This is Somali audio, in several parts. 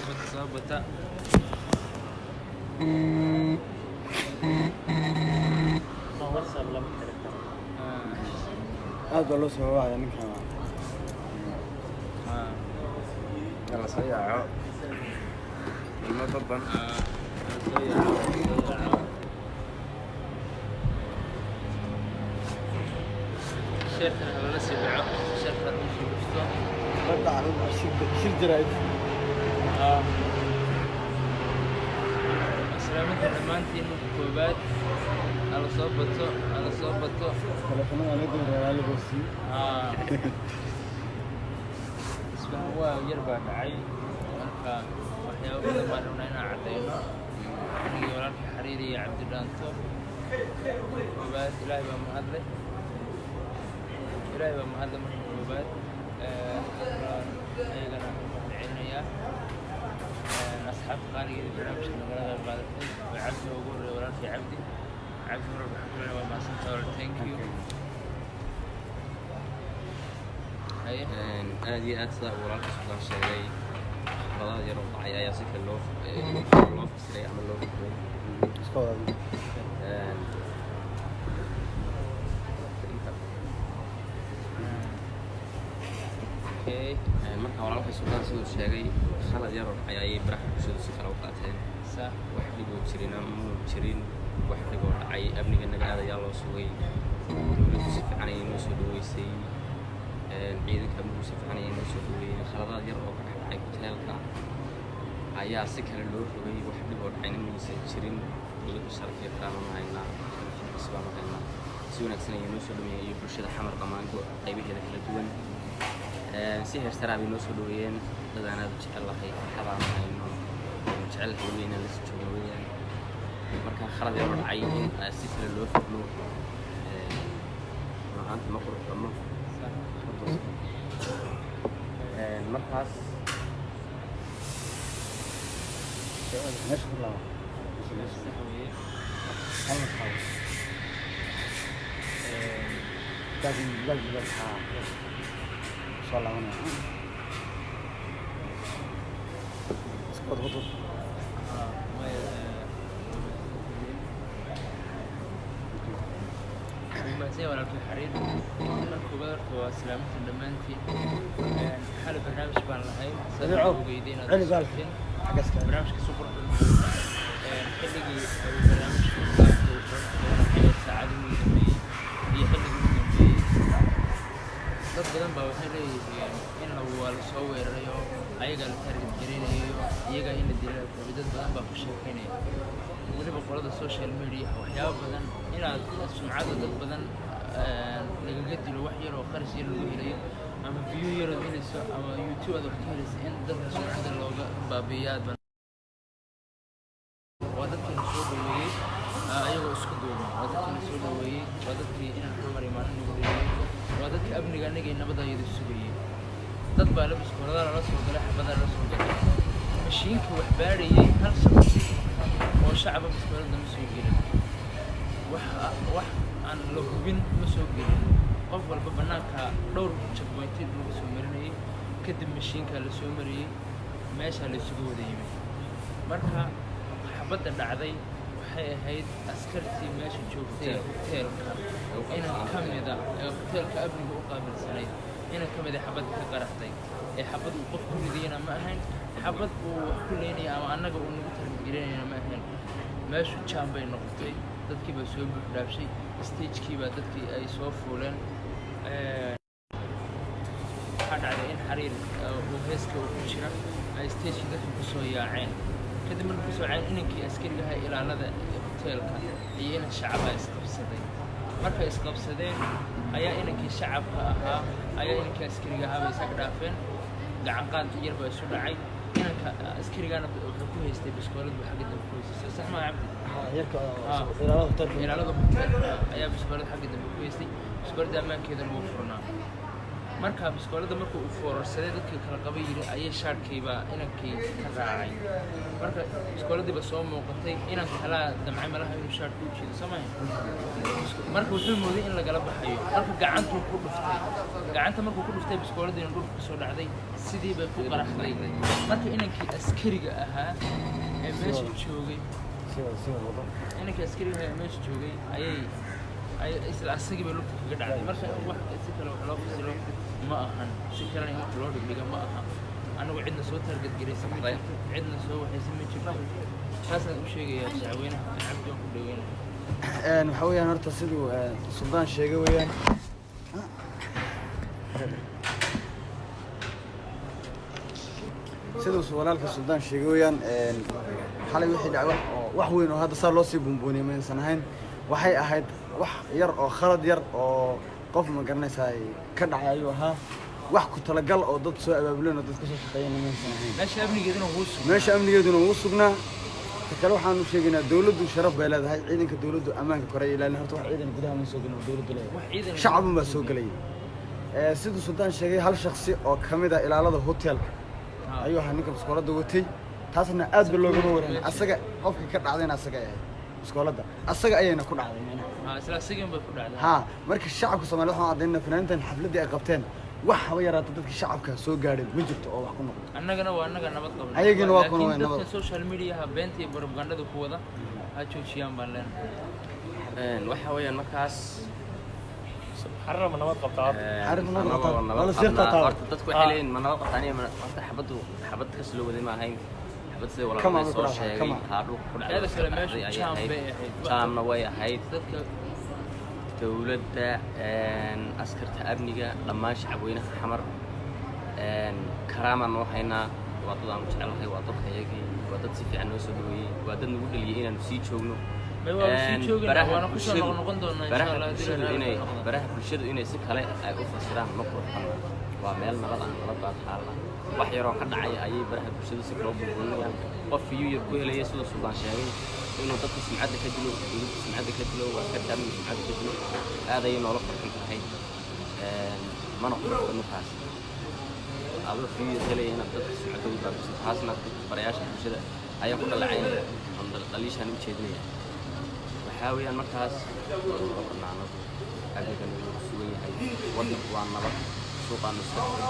صابتا ما وصل لم تركه هذا لو سوى واحد من كمان يلا سيارة ما طبعا شيرتنا ولا سبعة شيرتنا في بستان رد على شيل جرايد سلامتنا دمانتين كوبات على صوبته تلفون على دور على بوسي اسمه هو يربع عي marka waxyaabo badan baan rabnaa inaan cadeyno anigii walaalkii xariiri iyo cabdidhaanto koobaad ilaahay baa mahadle marka koobaad ayagana mahadcelinayaa asxaabta qaaligeeda barnaamijka nagala qayb qaadatay waa cabdi ugu horreeya walaalkii cabdi mar waxaan ku leeyahay waa mahadsantahay walaal thank you aad iyo aad sidaa walaalka soo sheegay خلاص يا رب عيا يصير اللوف سريع عمل لوف اوكي marka walaalka suuqan sidoo sheegay khalad yar ayay baraha bulshada si kala u qaateen wax dhibo jirina muu jirin wax dhibo dhacay amniga naga aadayaa loo sugay dowladdu si fiican ay noo soo dhaweysay ciidanka amnigu si fiican ay noo soo dhaweeyeen khaladaad yar oo ka dhacay hoteelka ayaa si kale loo rogay wax dhibo dhacayna maysan jirin dowladdu sharafyo kalena ma haynaa isbaa ma haynaa si wanaagsan ayay noo soo dhaweeyeen iyo bulshada xamar dhammaanto qaybaheeda kala duwan si heersaraa bay noo soo dhaweeyeen dad aan aad u jecel lahay farxadaan hayno jecel haweeneyna la soo joogo weeyaan marka khalad yar oo dhacay in si kale loo fahmo maanta ma qurux badno markaas ماشي والله لازم ان شاء الله انا اسكت غضب زي ولا في الحرير كبار وسلامة دمانتي حال برنامج بان لهاي سرعوا جيدين برنامج كسوبر حلقي برنامج ساعد من جنبي هي حلقي من جنبي dad badan baa waxay leeyihiin in lagu wala soo weerarayo ayaga la target gareenayo iyaga in la dilo dad badan baa ku sheekeynaya waliba qolada social media waxyaabo badan inaad sumcada dad badan lagaga dilo wax yar oo qarash yar lagu helayo ama view yar oo helayso ama YouTube aad wax ka helayso in dadka sumcada looga baabi'iyaad waa dadkii la soo dhaweeyey ayagoo isku duuban waa dadkii la soo dhaweeyey waa dadkii inaan xamar imaanin ugu dhigay waa dadka amniga anagay nabadayada sugayay dad baa labiskoolada lala soo galay xabada lala soo galay mashiinka wax baadhayay hal shaqsi oo shacaba biskoolada ma soo gelin wax aan la hubin ma soo gelin qof walba banaanka dhowr checkpointed lagu soo marinayay kadib mashiinka la soo mariyay meesha la isugu wada yimid marka xabada dhacday waxay ahayd askartii meesha joogtay hoteelka inaan kamida hoteelka amniga u qaabilsanay inaan kamida xabad ka qaraxday ee xabad uu qof ku ridayna ma ahayn xabad uu wax ku leynaya ama annaga uu nagu tarbigelinayna ma ahayn meeshu jam bay noqotay dadkii baa soo buuxdhaafshay stagekii baa dadkii ay soo fuuleen waxaa dhacday in xariir uu heeska uu ku jira ay stagekii dadku kusoo yaaceen kadib markuu kusoo yaaceen inankii askarigaha ilaalada hoteelka iyo inan shacaba isqabsaday markay isqabsadeen ayaa inankii shacabka ahaa ayaa inankii askariga ahaa bay isaga dhaafeen gacan qaad yar baa isu dhacay inanka askarigana wuxuu ku haystay biskoolad buu xagga dambe ku haystay sax maa cabdi ilaalada hoteelka ayaa biskoolad xagga dambe ku haystay biskooladda ammaankeedana wuu furnaa marka biskoolada markuu u foorarsaday dadkii kala qabay yiri ayay shaarkayba inankii ka raacay marka biskooladii ba soo muuqatay inan kala damcay malaha inuu shaarku u jiido samay marka wuxuu mooday in laga baxayo marka gacanta markuu ku dhuftay biskooladii inuu dhulka soo dhacday sidii bay ku qaraxday marka inankii askariga ahaa ee meesha joogay inankii askariga ahaa ee meesha joogay ayay isla asagii bay lugta kaga dhacday marka wax si kale wax loo fasiro ma ahan si kale in wax loo dhigo ma aha anagu cidna soo target gareysan ma jirto cidna soo waxaysan ma jirto taasaan u sheegayaa shacweynaha cabdi ku dhaweynaya waxa weeyaan horta siduu Suldaan sheegay weeyaan siduu walaalka Suldaan sheegay weeyaan xalay wixii dhacay wax weyn oo hadda saar loo sii buunbuuniyay ma aysan ahayn waxay ahayd wax yar oo khalad yar oo qof ma garanaysaa ka dhacay ayuu ahaa wax ku talagal oo dad soo abaabuleen oo dad ka soo shaqeeyeen ma aysan ahayn meesha amnigeeduna wuu sugnaa kale waxaan u sheegaynaa dawladdu sharaf bay leedahay ciidanka dawladdu ammaanka kore ilaalin horta wax ciidan gudaha ma soo galin dawladdu leedahay shacab ma soo galay siduu Suldaan sheegay hal shakhsi oo kamid ah ilaalada hotelka ayuu ahaa ninka biskoolada watay taasna aad ba looga wareeyay asaga qofka ka dhacdayna asaga ay biskoolada asaga ayayna ku dhacday isla asaga bay ku dhacday ha marka shacabka Soomaaliyeed waxaan cadeynaa fanaantan xafladii ay qabteen wax haba yaraata dadka shacabka soo gaadhay ma jirto oo wax ku noqdo annagana waa annaga nabad qabnay ayagina waa kuna nabad dadka social media ha beenta iyo propaganda ku wada ha joojiyaan baan leenahay waxa weeyaan markaas حرم نبات قطعات حرم نبات قطعات ولا سيف قطعات dadku waxay leeyihiin manaba qataaniya horta xabad ka soo wada ma ahayn xabad sidii walaal soo sheegay haadhu ku dhacday jaamna way ahayd dadka dawladda askarta amniga dhammaan shacabweynaha xamar karaama noo haynaa waa dad aan jecelahay waa dadka iyagii waa dad si fiican noo soo dhaweeyey waa dad nagu dhaliyay inaanu sii joogno baraha bulshadu inay si kale ay u fasiraan ma qurxan waa meel nabad aan nabad baa taala wax yaroo ka dhacay ayay baraha bulshadu si kale u burburinayaan qof iyo yar ku helaya sida Suldaan sheegay inuu dadka sumcadda ka dilo sumcadda ka dilo waa ka taabin sumcadda ka dilo aad ay noola farxin tahay mana qurxan markaas aba fiyo helayna dadka sumcadda u baabiso taasna barayaasha bulshada ayaa ku dhalacayn dhaliishan u jeedinaya حاويان مركز برنامج أبي كان يسوي هاي وضع وانبط سوق المستقبل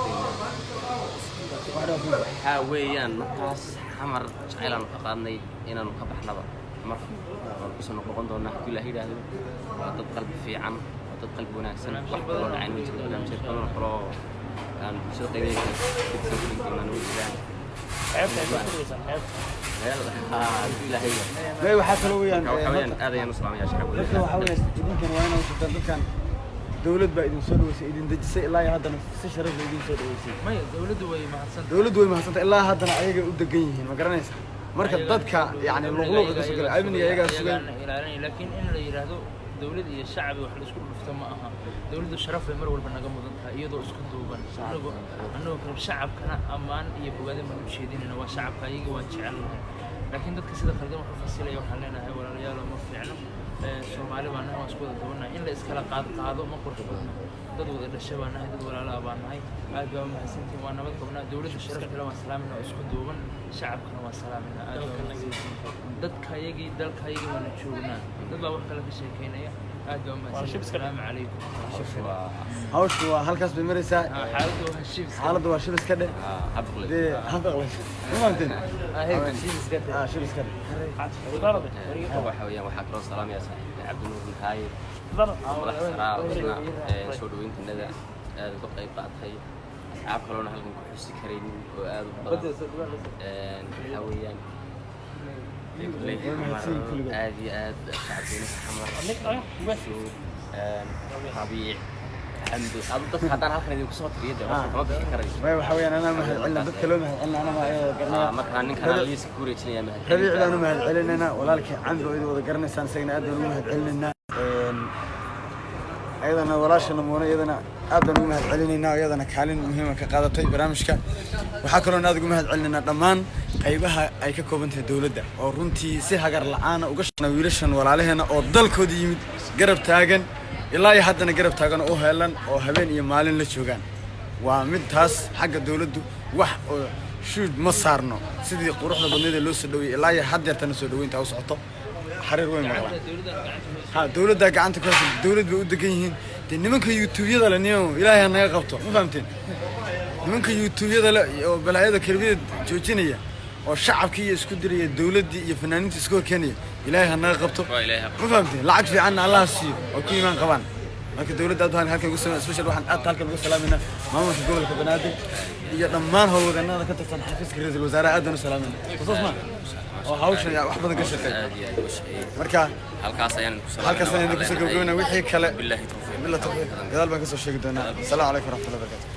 حاويان مركز حمر عيلان فقدني إن نقبح نبض مر بس نقبض دونا كل هيدا هذا وتد قلب في عم وتد قلب وناسن وحضر عين وجه ولا مش كلام حرا كان شو قيدي كتير كنا نوجد ما وحصل ويان هذا يا نص يا شعب وحاول يمكن وانا وصلت كان دولة بعدين سولو سيدين دجسي الله هذا نفس شرف بعدين سولو سي ما دولة وي ما حسنت الله هذا ayaga u degan yihiin ma garanaysa marka dadka yaani luqluq ka soo galay amniga ayaga sugan laakiin in la yiraahdo dawlad iyo shacab wax la isku dhufto ma aha dawladdu sharaf ay mar walba naga mudan tahay iyadoo isku duuban annagu kan shacabkana amaan iyo bogaadin ma u jeedinayna waa shacabka ayaga waa jecelnahay laakiin dadka sida khaldan wax u fasilaya waxaan leenahay walaalayaal ma fiicno Soomaali baan nahay isku wada doonahay in la iskala qaado ma qurux badna dad wada dhashay baan nahay dad walaalo baan nahay aad baa mahadsantiin waa nabad qabnaa dawladda sharafta waa salaamina isku duuban shacabkana waa salaamina aad baa mahadsantiin dadka ayagii dalka ayagii waan joognaa dad baa wax kala ka sheekeynaya aad baa mahadsantiin assalaamu calaykum hawshu waa halkaas bay maraysaa xaaladdu waa shibis ka dheh habaqle shibis ka dheh waxaa kaloo salaam yaa saaxiibka cabdinuur maxaaye soo dhaweynta nada aad uga qayb qaatay asxaab kaloona halkan ku xusi karaynin oo aad u badan waxaa weeyaan aad iyo aad shacabweynaha xamar rabiic حمد أبو دك هذا هالكلام يقول صوت ريده ما بفكر ما وحويان أنا مهل علنا دك كلام مهل علنا أنا ما قرنا ما كان كان لي سكوريتي يا مهل ربيع أنا مهل علنا ولكن عنده إذا ذكرنا إنسان سجن أدنى مهل علنا أيضا ولاش نمونا أيضا أدنى مهل علنا أيضا كالين مهمة كقادة برامجك وحكرنا هذا مهل علنا ضمان قيبها أي كوبنت الدولة ده ورنتي سهجر العانة وقشنا ويلشن ولا علينا أو ضل كودي قرب تاجن ilaa iyo haddana garab taagan oo heelan oo habeen iyo maalin la joogaan waa mid taas xagga dawladdu wax oo shuud ma saarno sidii quruxda badneed ee loo soo dhaweeyay ilaa iyo had yartana soo dhaweynta u socoto xariir weyn ma qabaan ha dawladda gacanta ku haysa dawlad bay u degan yihiin de nimanka youtube-yada le niyo ilaahay naga qabto ma fahamteen nimanka youtube-yada le oo balaayada karbiyada joojinaya oo shacabkii iyo isku diraya dawladdii iyo fanaaniinta isku keenaya ilaahay naga qabto ma fahamteen lacag fiicanna allah siiyo oo ku iimaan qabaan marka dawladda aad halkan ugu sameeyay special waxaan aad halkan ugu salaamayna maamulka gobolka Banaadir iyo dhammaan howlwadeennada ka tirsan xafiiska ra'iisul wasaaraha aad u salaamayna xusuusma oo hawshan wax badan ka shaqeeyay marka halkaas ayaan ku soo gabagabeynaa wixii kale billahi tawfiiq gadaal baan ka soo sheegi doonaa assalaamu calaykum waraxmatullahi wabarakaatuh